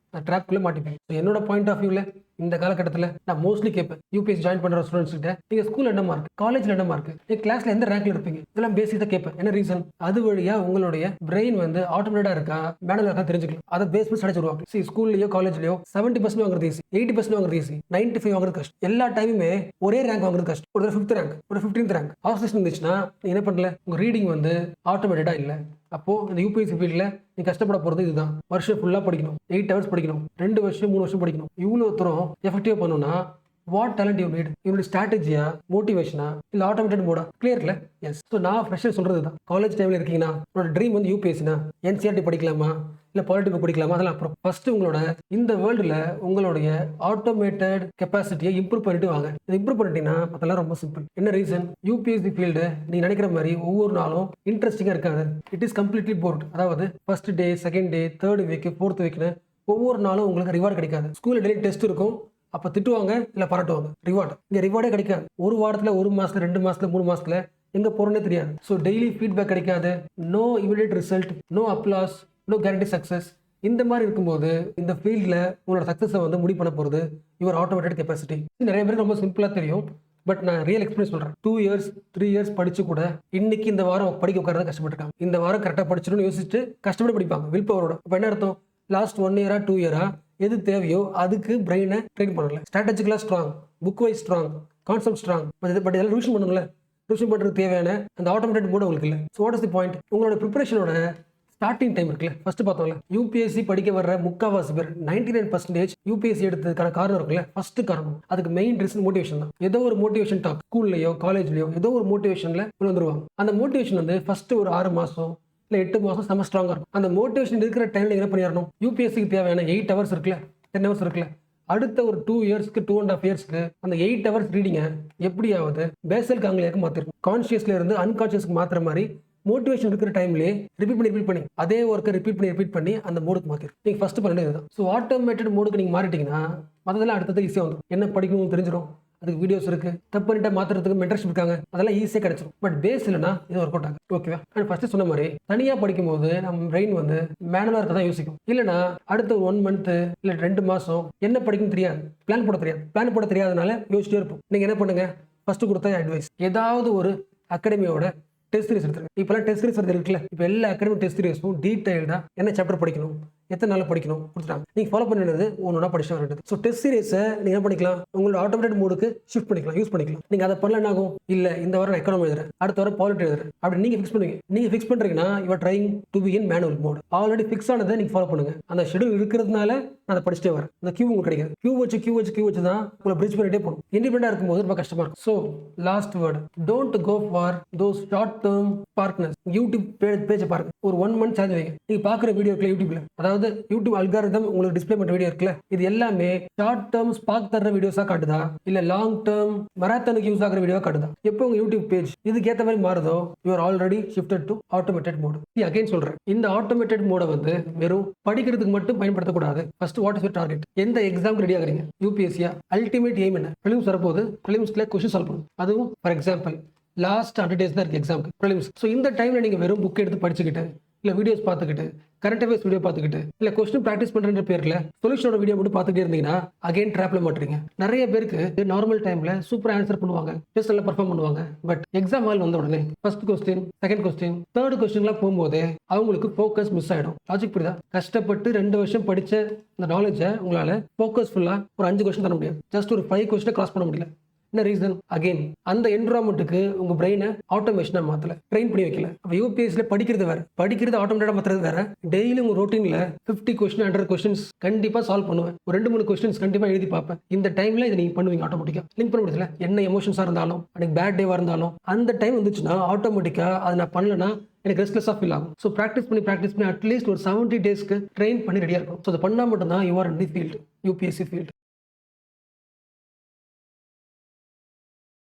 ட்ராக்குள்ளே மாட்டிப்பேன். என்னோட பாயிண்ட் ஆஃப் வியூவில் இந்த காலகட்டத்தில் நான் மோஸ்ட்லி கேட்பேன், யூபிஎஸ் ஜாயின் பண்ணுற ஸ்டூடெண்ட்ஸ் கிட்ட, நீங்கள் ஸ்கூல் என்ன மார்க், காலேஜில் என்ன மார்க், நீங்கள் கிளாஸில் எந்த ரேங்க்ல இருப்பீங்க, இதெல்லாம் பேசிக்காக கேட்பேன். என்ன ரீசன்? அது வழியாக உங்களுடைய பிரெயின் வந்து ஆட்டோமேட்டாக இருக்கா மேனுவலாக இருக்கா தெரிஞ்சுக்கலாம். அதை பேஸ் பண்ணி ஸ்டடி வருவாங்க. சரி, ஸ்கூல்லையோ காலேஜ்லையோ 70% வாங்குறது ஈஸி, 80% வாங்குறது ஈஸி, 95 வாங்குறது கஷ்டம். எல்லா டைமுமே ஒரே ரேங்க் வாங்குறது கஷ்டம். ஒரு 5th ரேங்க், ஒரு 15th ரேங்க் ஆஸ்ட்ரேஷன் இருந்துச்சுன்னா நீ என்ன பண்ணல, உங்கள் ரீடிங் வந்து ஆட்டோமேட்டடாக இல்லை. அப்போ இந்த யூபிஎஸ்சி ஃபீல்டில் நீ கஷ்டப்பட போகிறது இதுதான். வருஷம் ஃபுல்லாக படிக்கணும், 8 hours படிக்கணும், 2 வருஷம் 3 வருஷம் படிக்கணும். இவ்வளோ தூரம் எஃபெக்டிவாக பண்ணணும்னா வாட் டேலண்ட் யூ நீட்? இவனுடைய ஸ்ட்ராட்டஜியா, மோட்டிவேஷனா, இல்லை ஆட்டோமேட்டட் மோடா? கிளியர்ல? எஸ். ஸோ நான் ஃப்ரெஷர் சொல்கிறது தான். காலேஜ் டைமில் இருக்கீங்கன்னா உங்களோட ட்ரீம் வந்து யூபிஎஸ்சினா என்சிஆர்டி படிக்கலாமா, இல்லை பாலிட்டிக் படிக்கலாமா, அதெல்லாம் அப்புறம். ஃபர்ஸ்ட் உங்களோட இந்த வேர்ல்டில் உங்களுடைய ஆட்டோமேட்டட் கெப்பாசிட்டியை இம்ப்ரூவ் பண்ணிட்டு வாங்க. இதை இம்ப்ரூவ் பண்ணிட்டீங்கன்னா அதெல்லாம் ரொம்ப சிம்பிள். என்ன ரீசன்? யூபிஎஸ்சி ஃபீல்டு நீங்க நினைக்கிற மாதிரி ஒவ்வொரு நாளும் இன்ட்ரெஸ்டிங்காக இருக்காது. It is completely bored. அதாவது first day, second day, 3rd week, 4th வீக்னு ஒவ்வொரு நாளும் உங்களுக்கு ரிவார்டு கிடைக்காது. ஸ்கூலில் டெய்லி டெஸ்ட் இருக்கும், அப்போ திட்டுவாங்க இல்லை பாராட்டுவாங்க. ரிவார்டு இங்கே ரிவார்டே கிடைக்காது. ஒரு வாரத்தில், 1 மாதத்துல, 2 மாதத்துல, 3 மாதத்துல எங்கே போகிறோன்னே தெரியாது. ஸோ டெய்லி ஃபீட்பேக் கிடைக்காது, no immediate result, no applause, no guarantee success. இந்த மாதிரி இருக்கும்போது இந்த ஃபீல்டில் உங்களோட சக்ஸஸை வந்து முடிவு பண்ண போகிறது யுவர் ஆட்டோமேட்டட் கெப்பாசிட்டி. நிறைய பேருக்கு ரொம்ப சிம்பிளாக தெரியும், பட் நான் ரியல் எக்ஸ்பீரியன்ஸ் சொல்கிறேன். 2 years 3 years படித்து கூட இன்னைக்கு இந்த வாரம் படிக்க உட்காரதான் கஷ்டப்பட்டுருக்காங்க. இந்த வாரம் கரெக்டாக படிச்சிடணும்னு யோசிச்சுட்டு கஷ்டப்பட்டு படிப்பாங்க வில் பவரோட. அப்போ என்ன அர்த்தம்? லாஸ்ட் 1 year 2 year எது தேவையோ அதுக்கு பிரெயினை ட்ரெயின் பண்ணல. ஸ்ட்ராட்டஜிக்கலாக strong, book wise strong, concept strong. But இதெல்லாம் ரிவிஷன் பண்ணணும்ல. ரிவிஷன் பண்ணுறதுக்கு தேவையான அந்த ஆட்டோமேட்டட் மோட் உங்களுக்கு இல்லை. So what is the point? உங்களோட ப்ரிப்பரேஷனோட ஸ்டார்டிங் டைம் இருக்குல்ல, ஃபர்ஸ்ட் பார்த்தோம்ல, யூபிஎஸ்சி படிக்க வர்ற முக்கால்வாசி பேர் 99% யூபிஎஸ்சி எடுத்ததுக்கான காரணம் இருக்குல்ல, ஃபர்ஸ்ட் காரணம் அதுக்கு மெயின் ரீசன் மோட்டிவேஷன் தான். ஏதோ ஒரு மோட்டிவேஷன் டாக், ஸ்கூல்லையோ காலேஜ்லையோ ஏதோ ஒரு மோட்டிவேஷன்ல வந்துருவாங்க. அந்த மோட்டிவேஷன் வந்து ஃபர்ஸ்ட் ஒரு 6 மாதம் இல்லை 8 மாதம் செம ஸ்ட்ராங்காக இருக்கும். அந்த மோட்டிவேஷன் இருக்கிற டைம்ல என்ன பண்ணிடணும்? யூபிஎஸ்சிக்கு தேவையான 8 hours இருக்குல்ல, 10 hours இருக்குல்ல, அடுத்த ஒரு 2 yearsக்கு 2.5 yearsக்கு அந்த 8 hours ரீடிங்கை எப்படியாவது பேசல் காங்கிலியாக்கு மாற்றிருக்கும். கான்ஷியஸ்ல இருந்து அன்கான்ஷியஸ்க்கு மாற்றுற மாதிரி மோட்டிவேஷன் இருக்கிற டைம்லேயே ரிப்பீட் பண்ணி அதே ஒர்க்கை ரிப்பீட் பண்ணி அந்த மோடுக்கு மாற்றிடும். நீங்கள் ஃபர்ஸ்ட் பண்ணது இதுதான். ஸோ ஆட்டோமேட்டட் மோடுக்கு நீங்கள் மாறிட்டீங்கன்னா மற்றதெல்லாம் அடுத்தது ஈஸியாக வந்துடும். என்ன படிக்கணும்னு தெரிஞ்சிடும், அதுக்கு வீடியோஸ் இருக்கு, தப்பு பண்ணிட்டா மாற்றுறதுக்கு மென்டர்ஷிப் இருக்காங்க, அதெல்லாம் ஈஸியாக கிடைச்சிடும். பட் பேஸ் இல்லைனா இது ஒர்க் அவுட் ஆகும். ஓகேவா? அண்ட் ஃபர்ஸ்ட் சொன்ன மாதிரி தனியாக படிக்கும்போது நம்ம பிரெயின் வந்து மேனுவலாக இருக்க தான் யோசிக்கும். இல்லைனா அடுத்த 1 month இல்லை 2 மாதம் என்ன படிக்கணும்னு தெரியாது, பிளான் போட தெரியாதனால யோசிச்சுட்டே இருப்போம். நீங்கள் என்ன பண்ணுங்க, ஃபர்ஸ்ட் கொடுத்த அட்வைஸ், ஏதாவது ஒரு அகாடமியோட டெஸ்ட் சீரிஸ் எடுத்துருங்க. இப்போலாம் டெஸ்ட் சீரிஸ் வருது இருக்குல்ல, இப்போ எல்லா அகாடமிக் டெஸ்ட் சீரிஸும் டீடைல்டாக என்ன சாப்டர் படிக்கணும், எத்தனை நாள் படிக்கணும் கொடுத்துட்டாங்க. நீங்கள் ஃபாலோ பண்ணினது ஒன்றா படிச்சா வேண்டியது. ஸோ டெஸ்ட் சீரிஸை நீங்கள் என்ன பண்ணிக்கலாம், உங்களோட ஆட்டோமேட்டட் மோடுக்கு ஷிஃப்ட் பண்ணிக்கலாம், யூஸ் பண்ணிக்கலாம். நீங்கள் அதை பண்ணல என்ன ஆகும்? இல்லை இந்த வாரம் நான் எக்கனாமி எழுதுறேன், அடுத்த வாரம் பாலிட்டி எழுதுறேன், அப்படி நீங்கள் ஃபிக்ஸ் பண்ணுவீங்க. நீங்கள் ஃபிக்ஸ் பண்ணுறீங்கன்னா you are trying to be in manual mode. Already fix ஆனதை நீங்கள் ஃபாலோ பண்ணுங்க. அந்த ஷெடியூல் இருக்கிறதுனால நான் அதை படிச்சுட்டே வரேன். அந்த கியூ உங்களுக்கு கிடைக்காது. கியூ வச்சு தான் உங்களை பிரிட்ஜ் பண்ணிட்டே போகணும். இண்டிபெண்டாக இருக்கும்போது ரொம்ப கஷ்டமாக இருக்கும். So last word, don't go for those short term partners. YouTube பேஜை பாருங்க, ஒரு 1 மந்த் சேர்ந்து வைங்க. நீங்க பார்க்குற வீடியோ இருக்குல்ல யூடியூப்ல, அதாவது யூடியூப் அல்காரிதம் உங்களுக்கு டிஸ்ப்ளே பண்ற வீடியோ இருக்குல்ல, இது எல்லாமே ஷார்ட் டேர்ம் ஸ்பார்க் தர்ற வீடியோஸா காட்டுதா இல்ல லாங் டேர்ம் மராத்தனுக்கு யூஸ் ஆகிற வீடியோவா காட்டுதா? எப்போ உங்க யூடியூப் பேஜ் இதுக்கு ஏற்ற மாதிரி மாறுதோ you are already shifted to automated mode. Again சொல்றேன், இந்த ஆட்டோமேட்டட் மோட வந்து வெறும் படிக்கிறதுக்கு மட்டும் பயன்படுத்தக்கூடாது. First what is your target? எந்த எக்ஸாம் ரெடி ஆகுறீங்க? யூபிஎஸ்சியா? அல்டிமேட் எய்ம் என்ன? ப்ரிலிம்ஸ் வரப்போது, ப்ரிலிம்ஸ்ல கொஸ்டின் சால்வ் பண்ணும். அதுவும் ஃபார் எக்ஸாம்பிள் லாஸ்ட் 100 days தான் இருக்கு எக்ஸாமுக்கு, ப்ரிலிம்ஸ். ஸோ இந்த டைம்ல நீங்க வெறும் புக் எடுத்து படிச்சுக்கிட்டு இல்ல வீடியோஸ் பார்த்துக்கிட்டு கரண்ட் அஃபேர்ஸ் வீடியோ பார்த்துக்கிட்டு இல்ல கொஸ்டின் ப்ராக்டிஸ் பண்ற பேர்ல சொல்யூஷனோட வீடியோ மட்டும் பார்த்துக்கிட்டே இருந்தீங்கன்னா அகைன் ட்ராப்ல மாட்டுறீங்க. நிறைய பேருக்கு நார்மல் டைம்ல சூப்பரா ஆன்சர் பண்ணுவாங்க, டெஸ்ட் நல்லா பெர்ஃபார்ம் பண்ணுவாங்க. பட் எக்ஸாம் ஹால் வந்த உடனே first question, second question, third கொஸ்டின்லாம் போகும்போது அவங்களுக்கு ஃபோக்கஸ் மிஸ் ஆயிடும். லாஜிக் புரியுதா? கஷ்டப்பட்டு 2 வருஷம் படிச்ச இந்த நாலேஜை உங்களால ஃபோக்கஸ்ஃபுல்லா ஒரு 5 கொஸ்டின் தர முடியாது. ஜஸ்ட் ஒரு 5 கொஸ்டினை கிராஸ் பண்ண முடியல. என்ன ரீசன்? அகைன் அந்த என்விரான்மெண்ட்டுக்கு உங்க பிரெயினை ஆட்டோமேஷனா மாத்தல, ட்ரெயின் பண்ணி வைக்கல. அப்ப யூபிஎஸ்சில படிக்கிறது வேற, படிக்கிறது ஆட்டோமேட்டடா மாத்துறது வேற. டெய்லி உங்க ரொட்டீன்ல 50 கொஸ்டின் 100 கொஸ்டின்ஸ் கண்டிப்பா சால்வ் பண்ணுவேன். ஒரு 2-3 கொஸ்டின்ஸ் கண்டிப்பா எழுதி பார்ப்பேன். இந்த டைம்ல இதை நீங்க பண்ணுவீங்க ஆட்டோமேட்டிக்கா. லிங்க் பண்ண முடியல, என்ன எமோஷன்ஸா இருந்தாலும் எனக்கு பேட் டேவா இருந்தாலும் அந்த டைம் வந்துச்சுன்னா ஆட்டோமேட்டிக்கா அதை நான் பண்ணலன்னா எனக்கு ரெஸ்ட்லெஸ்ஸாக ஃபீல் ஆகும். ஸோ ப்ராக்டிஸ் பண்ணி அட்லீஸ்ட் ஒரு 70 daysக்கு ட்ரெயின் பண்ணி ரெடியாக இருக்கும். ஸோ அதை பண்ணால் மட்டும்தான் you are in the field, UPSC field.